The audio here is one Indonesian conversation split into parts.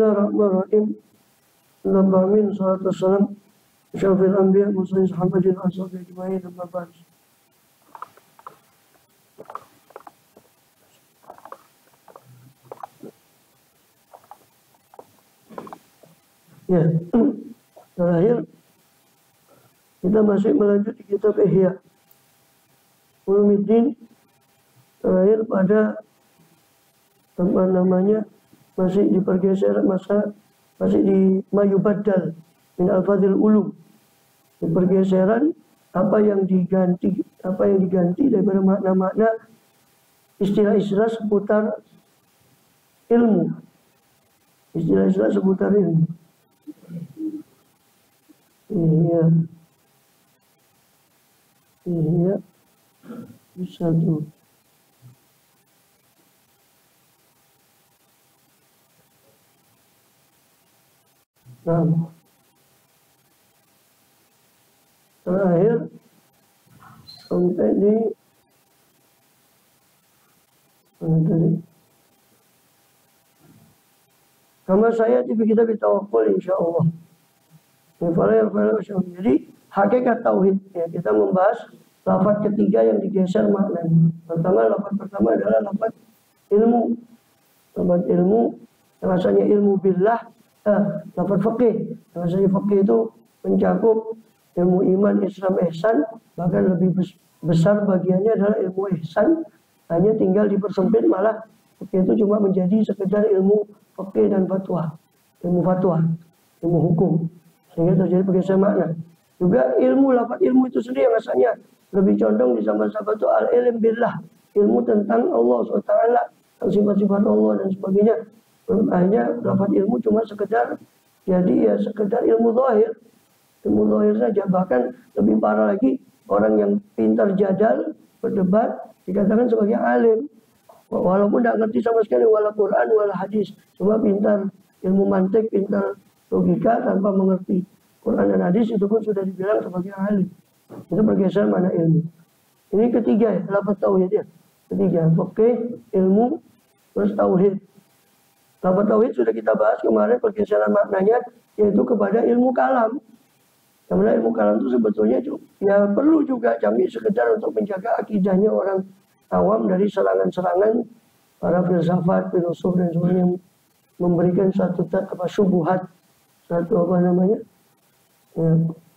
Bismillahirrahmanirrahim. Amin. Salatu wassalam syafil anbiya musallim sahabatin ashabi ajma'in amma ba'd. Ya, terakhir kita masih melanjutkan kitab Ihya Ulumuddin. Terakhir pada apa namanya, masih di pergeseran masih di mayubaddal min alfadzil ulum, di pergeseran apa yang diganti daripada makna-makna istilah-istilah seputar ilmu, istilah-istilah seputar ilmu. Iya bisa tuh. Nah, terakhir sampai di sama saya di kitab tawakkul insyaallah. Jadi hakikat tauhid ya, kita membahas lafaz ketiga yang digeser maknanya. Lafaz pertama adalah lafaz ilmu. Lafaz ilmu rasanya ilmu billah. Lafaz fikih. Rasanya fikih itu mencakup ilmu iman, Islam, ihsan, bahkan lebih besar bagiannya adalah ilmu ihsan. Hanya tinggal dipersempit, malah fikih itu cuma menjadi sekedar ilmu fikih dan fatwa, ilmu hukum. Sehingga terjadi pergeseran makna. Juga ilmu, lafaz ilmu itu sendiri yang asalnya lebih condong di zaman sahabat itu al-ilm billah, ilmu tentang Allah SWT, sifat-sifat Allah dan sebagainya. Hanya lafaz ilmu cuma sekedar, jadi ya sekedar ilmu zahir saja. Bahkan lebih parah lagi, orang yang pintar jadal, berdebat, dikatakan sebagai alim. Walaupun tidak ngerti sama sekali wala Quran wala hadis, cuma pintar ilmu mantik, pintar logika tanpa mengerti Quran dan hadis, itu pun sudah dibilang sebagai alim. Itu pergeseran mana ilmu. Ini ketiga ya, lafaz tauhid ya. Ketiga, fikih, ilmu, terus tauhid. Lafaz tauhid sudah kita bahas kemarin pergeseran maknanya, yaitu kepada ilmu kalam. Karena ilmu kalam itu sebetulnya ya perlu juga kami sekedar untuk menjaga akidahnya orang awam dari serangan-serangan para filsafat, filosof dan sebagainya, yang memberikan suatu syubhat, satu apa namanya. Ya.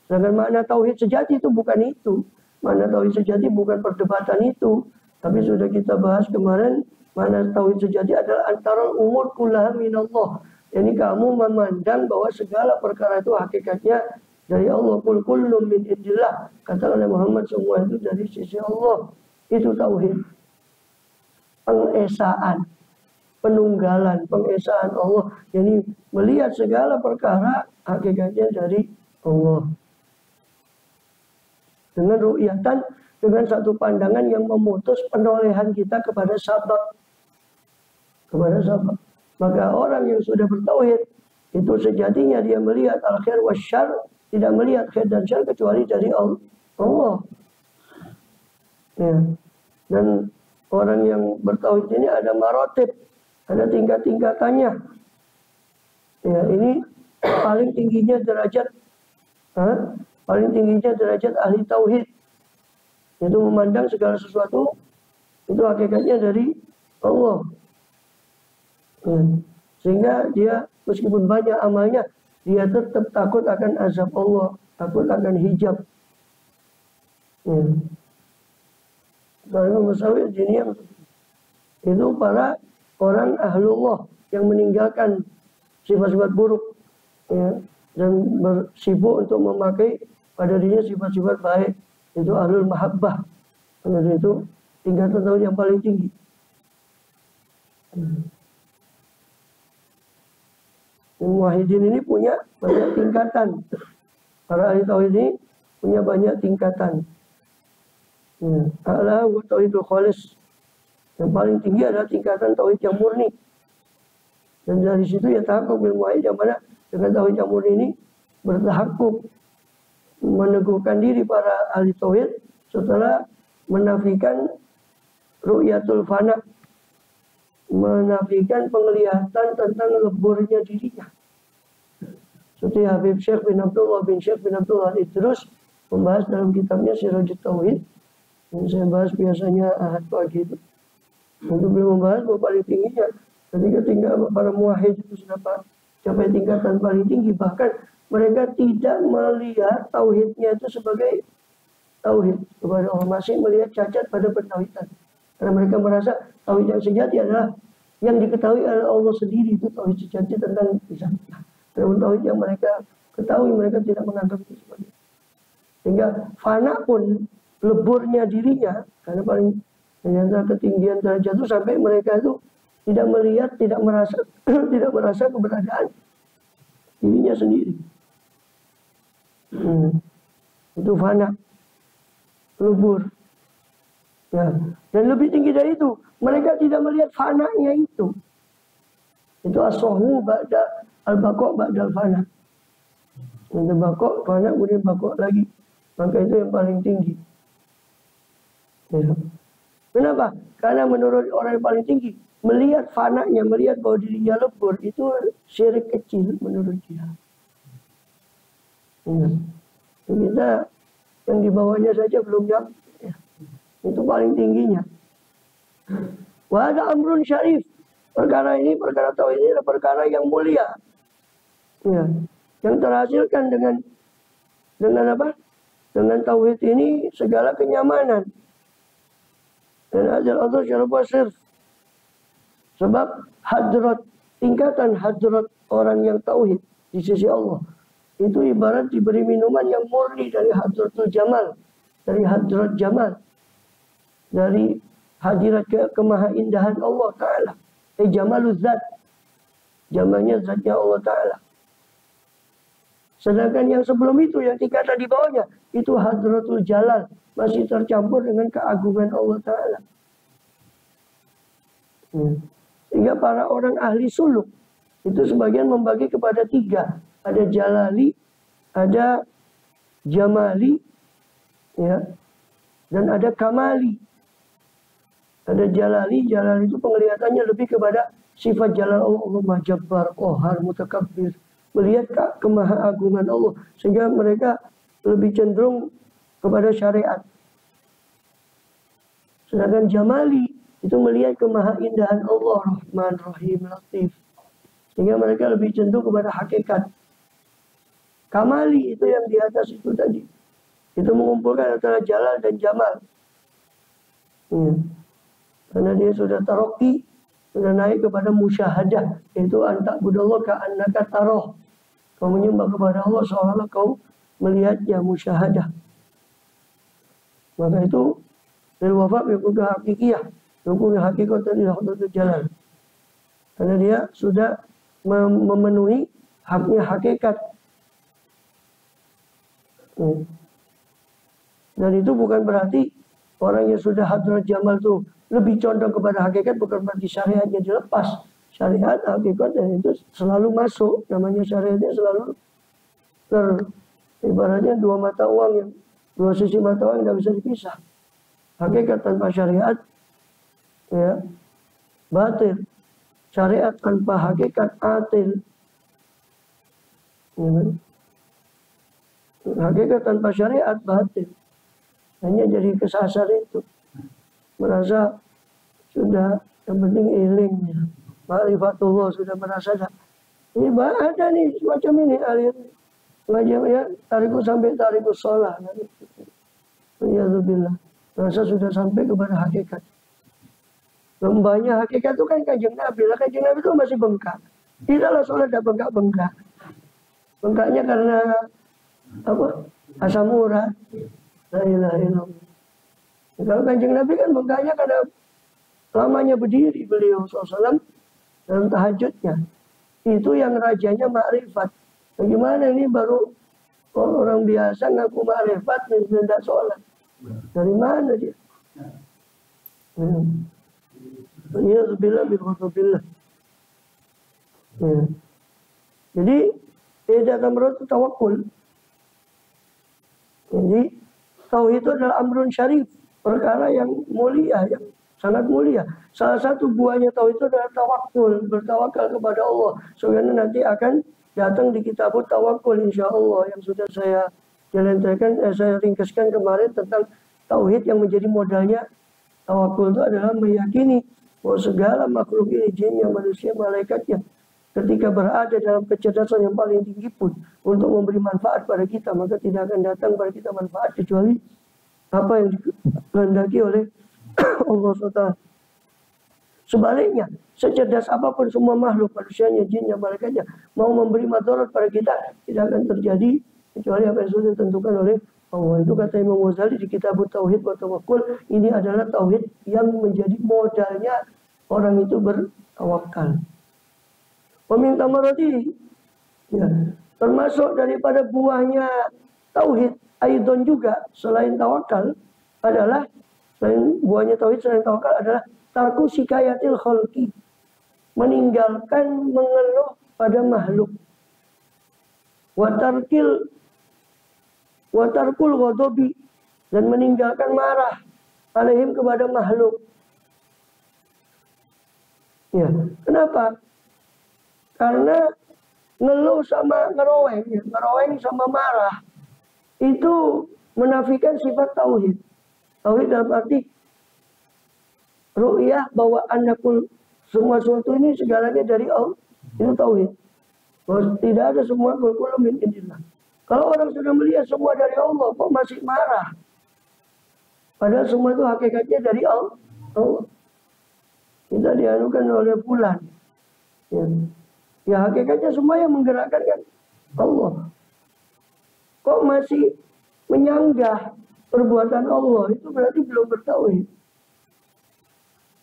Sedangkan makna tauhid sejati itu bukan itu. Makna tauhid sejati bukan perdebatan itu. Tapi sudah kita bahas kemarin, makna tauhid sejati adalah antara umur kullaha minallah. Jadi kamu memandang bahwa segala perkara itu hakikatnya dari Allah. Qul kullum min indillah. Kata oleh Muhammad, semua itu dari sisi Allah. Itu tauhid. Pengesaan, penunggalan, pengesaan Allah. Jadi melihat segala perkara hakikatnya dari Allah. Dengan ru'yatan, dengan satu pandangan yang memutus penolehan kita kepada sabab. Maka orang yang sudah bertauhid, itu sejatinya dia melihat al-khair wa syarr, tidak melihat khair dan syarr kecuali dari Allah. Ya. Dan orang yang bertauhid ini ada marotib, ada tingkat-tingkatannya. Ya, ini paling tingginya derajat ahli tauhid. Itu memandang segala sesuatu itu hakikatnya dari Allah. Ya. Sehingga dia meskipun banyak amalnya, dia tetap takut akan azab Allah, takut akan hijab. Ya. Baru Musawi dunia itu para orang ahlullah yang meninggalkan sifat-sifat buruk, ya, dan bersibuk untuk memakai pada dirinya sifat-sifat baik. Itu ahlul mahabbah. Karena itu tingkatan tauhid yang paling tinggi. Muwahhidin ini punya banyak tingkatan. Para ahli tauhid ini punya banyak tingkatan. A'la wa tauhidul khalis. Yang paling tinggi adalah tingkatan tauhid yang murni. Dan dari situ ya tahakkuk bil muwahhid, yang mana dengan tauhid yang murni ini bertahakkuk, meneguhkan diri para ahli tauhid setelah menafikan ru'yatul fana, menafikan penglihatan tentang leburnya dirinya. Seperti Habib Syekh bin Abdullah Idrus membahas dalam kitabnya Sirajut Tauhid, yang saya bahas biasanya ahad pagi itu. Untuk beliau membahas bahwa paling tingginya ketika tinggal para muwahhid itu sudah capai tingkatan paling tinggi, bahkan mereka tidak melihat tauhidnya itu sebagai tauhid kepada Allah, masih melihat cacat pada pentauhidan. Karena mereka merasa tauhid yang sejati adalah yang diketahui oleh Allah sendiri, itu tauhid sejati tentang zatnya. Namun tauhid yang mereka ketahui, mereka tidak menganggap itu sebagai. Sehingga fana pun leburnya dirinya, karena paling ternyata ketinggian derajat itu sampai mereka itu tidak melihat, tidak merasa tidak merasa keberadaan dirinya sendiri. Itu fana, lebur. Ya. Dan lebih tinggi dari itu, mereka tidak melihat fananya itu. Itu as-sohu ba'da al-baqo' ba'da al-fana. Itu baqo', fana, kemudian baqo' lagi. Maka itu yang paling tinggi. Ya. Kenapa? Karena menurut orang yang paling tinggi, melihat fananya, melihat bahwa dirinya lebur, itu syirik kecil menurut dia. Ya. Kita yang di bawahnya saja belum nyampe. Ya. Itu paling tingginya. Wa ada amrun syarif. Perkara ini, perkara tauhid ini adalah perkara yang mulia. Ya. Yang terhasilkan dengan apa? Dengan tauhid ini segala kenyamanan. Dan ajal Allah syarabah sirf. Sebab hadrat, tingkatan hadrat orang yang tauhid di sisi Allah, itu ibarat diberi minuman yang murni dari hadratul jamal, dari hadrat jamal, dari hadirat kemahaindahan Allah Ta'ala. Jamalul zat, jamalnya zatnya Allah Ta'ala. Sedangkan yang sebelum itu, yang tingkatan di bawahnya, itu hadratul jalal, masih tercampur dengan keagungan Allah Ta'ala. Sehingga para orang ahli suluk itu sebagian membagi kepada 3. Ada jalali, ada jamali, ya, dan ada kamali. Ada jalali itu penglihatannya lebih kepada sifat jalal Allah, Allah Majabbar, Qahar, Mutakabbir. Melihat kemahaagungan Allah, sehingga mereka lebih cenderung kepada syariat. Sedangkan jamali itu melihat kemahaindahan Allah, Rahman, Rahim, Latif. Sehingga mereka lebih cenderung kepada hakikat. Kamali itu yang di atas itu tadi. Itu mengumpulkan antara jalal dan jamal. Ya. Karena dia sudah taroki, sudah naik kepada musyahadah. Yaitu anta'budallah ka'annaka taroh. Kau menyembah kepada Allah seolah-olah kau melihatnya, musyahadah. Maka itu dari wafat yang hakikiyah. Rukun hakikat tadi hakikat jalan. Karena dia sudah memenuhi haknya hakikat. Dan itu bukan berarti orang yang sudah hadrat jamal itu lebih condong kepada hakikat, bukan berarti syariatnya dilepas. Syariat, hakikat, dan itu selalu masuk. Namanya syariatnya selalu ibaratnya 2 mata uang, yang 2 sisi mata uang yang tidak bisa dipisah. Hakikat tanpa syariat, ya, batil. Syariat tanpa hakikat, atil. Ya. Hakikat tanpa syariat, batil. Hanya jadi kesasar itu. Merasa sudah, yang penting ilmunya. Ma'rifatullah sudah merasa dah. Ini ada nih semacam ini alir. Ngajar ya, tariku sampai tariku sholat. Alhamdulillah. Merasa sudah sampai kepada hakikat. Lembahnya hakikat itu kan Kanjeng Nabi. Lah Kanjeng Nabi itu masih bengkak. Tidaklah sholat dah bengkak-bengkak. Bengkaknya karena apa? Asam urat. La ilaha illallah. Kalau Kanjeng Nabi kan bengkaknya karena lamanya berdiri beliau SAW dalam tahajudnya. Itu yang rajanya makrifat. Bagaimana ini baru orang biasa ngaku makrifat dan tidak sholat. Dari mana dia? Ya billah billah. Jadi tidak akan menurut tawakul. Jadi tauhid itu adalah amrun syarif, perkara yang mulia, yang sangat mulia. Salah satu buahnya tauhid itu adalah tawakul, bertawakal kepada Allah. Soalnya nanti akan datang di kitab tawakul insya Allah yang sudah saya saya ringkaskan kemarin tentang tauhid yang menjadi modalnya tawakul itu adalah meyakini bahwa segala makhluk ini, jinnya, manusia, malaikatnya, ketika berada dalam kecerdasan yang paling tinggi pun untuk memberi manfaat pada kita, maka tidak akan datang pada kita manfaat kecuali apa yang dikehendaki oleh Allah SWT. Sebaliknya, secerdas apapun semua makhluk, manusianya, jinnya, malaikatnya, mau memberi madarat pada kita, tidak akan terjadi kecuali apa yang sudah ditentukan oleh Allah. Itu kata Imam Ghazali di kitab Tauhid wa Tawakkul. Ini adalah tauhid yang menjadi modalnya orang itu bertawakal. Peminta marati, ya, termasuk daripada buahnya tauhid, aidon juga selain tawakal adalah selain buahnya tauhid selain tawakal adalah tarku sikayatil khalqi, meninggalkan mengeluh pada makhluk, watarkul ghadabi, dan meninggalkan marah alaihim kepada makhluk. Ya, kenapa? Karena ngeluh sama ngeroweng sama marah itu menafikan sifat tauhid. Tauhid dalam arti ru'yah bahwa anakul semua sesuatu ini segalanya dari Allah. Itu tauhid. Bahwa tidak ada semua kullu min indillah. Kalau orang sudah melihat semua dari Allah, kok masih marah? Padahal semua itu hakikatnya dari Allah. Kita dianukan oleh bulan. Ya hakikatnya semua yang menggerakkan kan Allah. Kok masih menyanggah perbuatan Allah? Itu berarti belum bertauhid.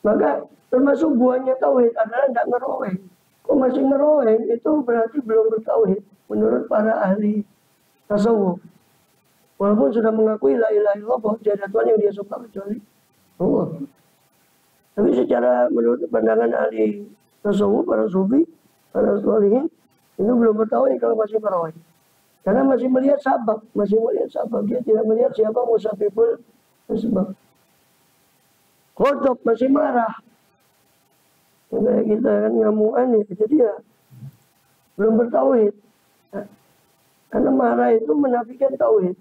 Maka termasuk buahnya tauhid adalah tidak ngeroweng. Kok masih ngeroweng? Itu berarti belum bertauhid menurut para ahli tasawuf. Walaupun sudah mengakui la ilaha illallah bahwa tidak ada Tuhan yang dia sembah kecuali Allah. Tapi secara menurut pandangan ahli tasawuf, para sufi, para sholihin, itu belum bertauhid kalau masih ngeroweng. Karena masih melihat sabab, dia tidak melihat siapa musabibul sebab. Kodok masih marah. Kayak kita kan ngamuan ya, jadi ya belum bertauhid. Karena marah itu menafikan tauhid.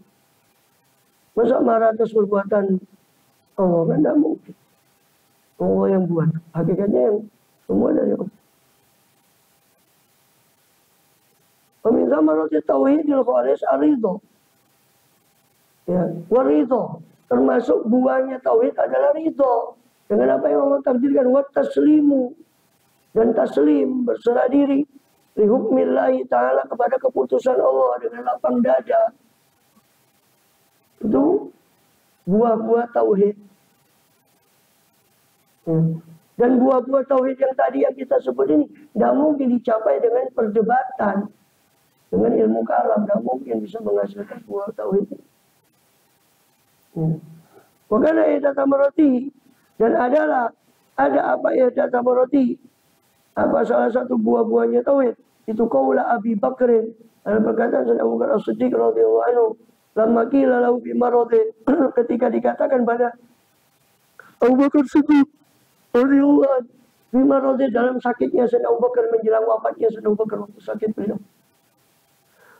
Masa marah atas perbuatan Allah kan tidak mungkin. Allah yang buat, hakikatnya yang semua dari Allah. Peminta maroti tauhidil khalis aridho. Ya, waridho. Termasuk buahnya tauhid adalah ridho. Dengan apa yang Allah takdirkan, wa taslimu, dan taslim, berserah diri li hukmillahi ta'ala, kepada keputusan Allah dengan lapang dada. Itu buah-buah tauhid. Dan buah-buah tauhid yang tadi yang kita sebut ini tidak mungkin dicapai dengan perdebatan, dengan ilmu kalam, tidak mungkin bisa menghasilkan buah tauhid. Makanya idah tamaroti, dan ada apa idah tamaroti, apa salah satu buah-buahnya tauhid itu qaula Abi Bakrin, ada perkataan Sayyidina Abu Bakar As-Siddiq radhiyallahu anhu, lamma qila lahu fi maradi, ketika dikatakan pada Abu Bakar Siddiq radhiyallahu anhu fi maradi, dalam sakitnya Sayyidina Abu Bakar, menjelang wafatnya Sayyidina Abu Bakar, waktu sakit beliau,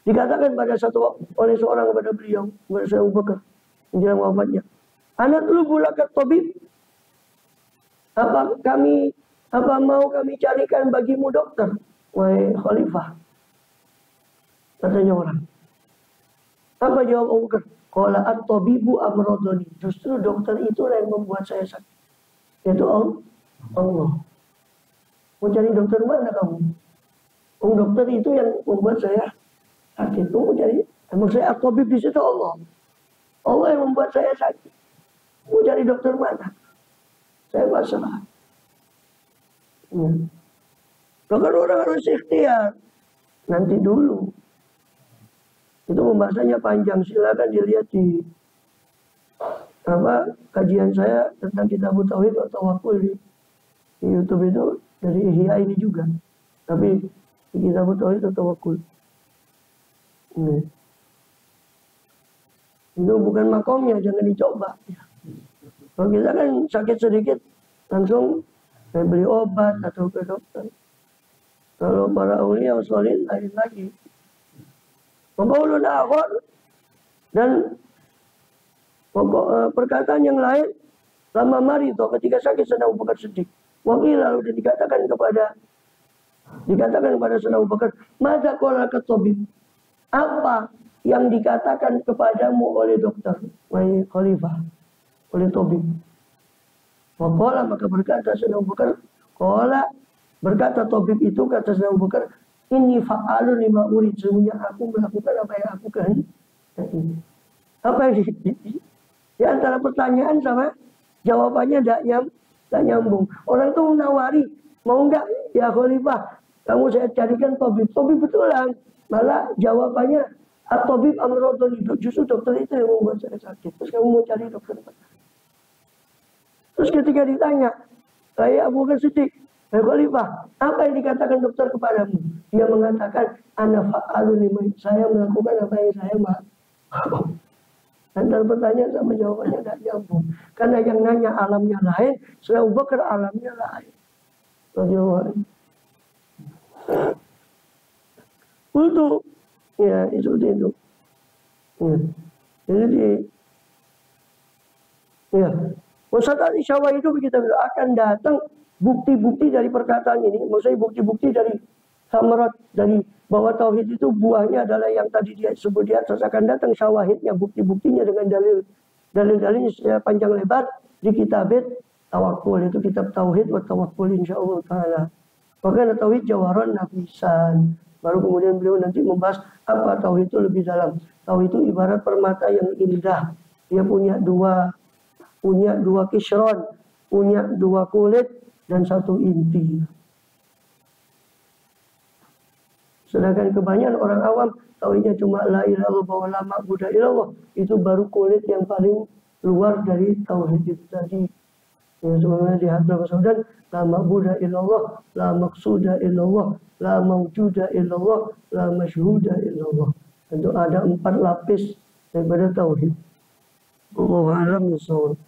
dikatakan oleh seorang kepada beliau, kepada Sayyidina Abu Bakar menjelang wafatnya, anak lu bulakat tabib, apa mau kami carikan bagimu dokter, wahai khalifah? Katanya orang. Apa jawab Abu Bakar? Qala at-tabibu amradoni, justru dokter itu yang membuat saya sakit, yaitu Allah. Mau cari dokter mana kamu? Dokter itu yang membuat saya sakit. Mau cari, maksudnya at-tabib di situ Allah. Allah yang membuat saya sakit. Mau cari dokter mana? Saya pasrah. Bahkan orang harus ikhtiar. Nanti dulu. Itu pembahasannya panjang. Silakan dilihat di kajian saya tentang kitab tauhid atau tawakkul di YouTube itu, dari Ihya ini juga. Tapi di kitab tauhid atau tawakkul. Itu bukan makomnya, jangan dicoba. Kalau kita kan sakit sedikit, langsung beli obat atau ke dokter. Kalau para aulia sholihin lain lagi. Qaulun akhar, dan perkataan yang lain, lama marito ketika sakit sedang Abu Bakar Siddiq. Wakil lalu dikatakan kepada Sayyidina Abu Bakar, "Madza qala tabib?" Apa yang dikatakan kepadamu oleh dokter, wahai khalifah, oleh tabib? Waqala, maka berkata Sayyidina Abu Bakar, qala, berkata tabib itu, kata Sayyidina Abu Bakar, "Inni fa'alu lima urid." Sesungguhnya aku melakukan apa yang aku kehendaki. Apa yang di antara pertanyaan sama jawabannya tidak nyambung. Orang itu menawari, mau enggak ya khalifah, kamu saya carikan tabib. Tabib betulan, malah jawabannya at-tabib amrodoni, justru dokter itu yang membuat saya sakit. Terus kamu mau cari dokter apa? Terus ketika ditanya, saya Abu Bakar Siddiq, khalifah, apa yang dikatakan dokter kepadamu? Dia mengatakan, ana fa'alu lima, saya melakukan apa yang saya mau. Antara pertanyaan sama jawabannya tidak nyambung. Karena yang nanya alamnya lain, Sayyidina Abu Bakar alamnya lain. Untuk ya itu. Ya. Jadi ya, wasata isyawah itu kita bilang akan datang bukti-bukti dari perkataan ini. Maksudnya bukti-bukti dari samarat, dari bahwa tauhid itu buahnya adalah yang tadi dia sebut di atas, akan datang syawahidnya, bukti-buktinya dengan dalil-dalilnya panjang lebar di kitab Tawakkul, itu kitab tauhid wa tawakkul insyaallah taala. Maka tauhid jawaran nafisan. Baru kemudian beliau nanti membahas apa tauhid itu lebih dalam. Tauhid itu ibarat permata yang indah. Dia punya dua kisron, punya dua kulit dan satu inti. Sedangkan kebanyakan orang awam tauhidnya cuma la ilaha illallah wa la ma'budu illallah. Itu baru kulit yang paling luar dari tauhid itu tadi. Yang sebenarnya di hadrat Rasulullah, la ma'budu illallah, la maqsuda illallah, la mawjuda illallah, la masyhuda illallah. Itu ada 4 lapis daripada tauhid. Allahu a'lam bishawab.